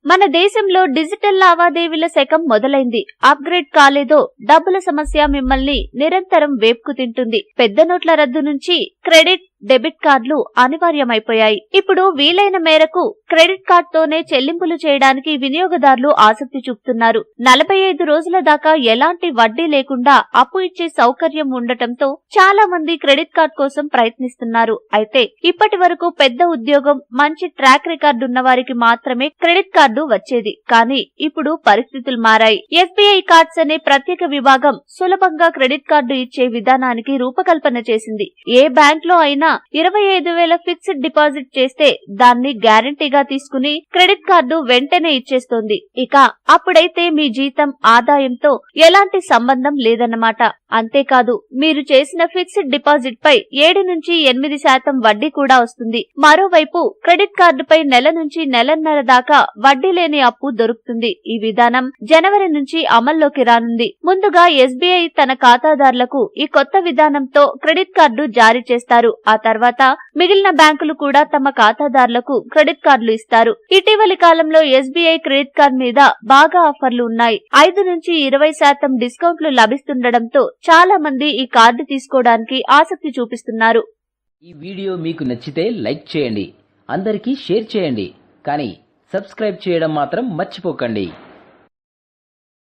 మన దేశంలో డిజిటల్ లావాదేవీల శకం మొదలైంది. అప్గ్రేడ్ కాలేదో డబ్బుల సమస్య మిమ్మల్ని నిరంతరం వేపుకు తింటుంది. పెద్ద నోట్ల రద్దు నుంచి క్రెడిట్, డెబిట్ కార్డులు అనివార్యమైపోయాయి. ఇప్పుడు వీలైన మేరకు క్రెడిట్ కార్డుతోనే చెల్లింపులు చేయడానికి వినియోగదారులు ఆసక్తి చూపుతున్నారు. 45 రోజుల దాకా ఎలాంటి వడ్డీ లేకుండా అప్పు ఇచ్చే సౌకర్యం ఉండటంతో చాలా మంది క్రెడిట్ కార్డు కోసం ప్రయత్నిస్తున్నారు. అయితే ఇప్పటి వరకు పెద్ద ఉద్యోగం, మంచి ట్రాక్ రికార్డు ఉన్న వారికి మాత్రమే క్రెడిట్ కార్డు వచ్చేది. కానీ ఇప్పుడు పరిస్థితులు మారాయి. ఎస్బీఐ కార్డ్స్ అనే ప్రత్యేక విభాగం సులభంగా క్రెడిట్ కార్డు ఇచ్చే విధానానికి రూపకల్పన చేసింది. ఏ బ్యాంక్ లో అయినా 25,000 ఫిక్స్డ్ డిపాజిట్ చేస్తే దాన్ని గ్యారంటీగా తీసుకుని క్రెడిట్ కార్డు వెంటనే ఇచ్చేస్తోంది. ఇక అప్పుడైతే మీ జీతం, ఆదాయంతో ఎలాంటి సంబంధం లేదన్నమాట. అంతేకాదు, మీరు చేసిన ఫిక్స్డ్ డిపాజిట్ పై 7 నుంచి 8% వడ్డీ కూడా వస్తుంది. మరోవైపు క్రెడిట్ కార్డుపై నెల నుంచి నెలన్నర దాకా వడ్డీ లేని అప్పు దొరుకుతుంది. ఈ విధానం జనవరి నుంచి అమల్లోకి రానుంది. ముందుగా ఎస్బీఐ తన ఖాతాదారులకు ఈ కొత్త విధానంతో క్రెడిట్ కార్డు జారీ చేస్తారు. ఆ తర్వాత మిగిలిన బ్యాంకులు కూడా తమ ఖాతాదారులకు క్రెడిట్ కార్డులు ఇస్తారు. ఇటీవలి కాలంలో ఎస్బీఐ క్రెడిట్ కార్డు మీద బాగా ఆఫర్లు ఉన్నాయి. 5 నుంచి 20% డిస్కౌంట్లు లభిస్తుండటంతో చాలా మంది ఈ కార్డు తీసుకోవడానికి ఆసక్తి చూపిస్తున్నారు. ఈ వీడియో మీకు నచ్చితే లైక్ చేయండి, అందరికీ షేర్ చేయండి, కానీ సబ్స్క్రైబ్ చేయడం మాత్రం మర్చిపోకండి.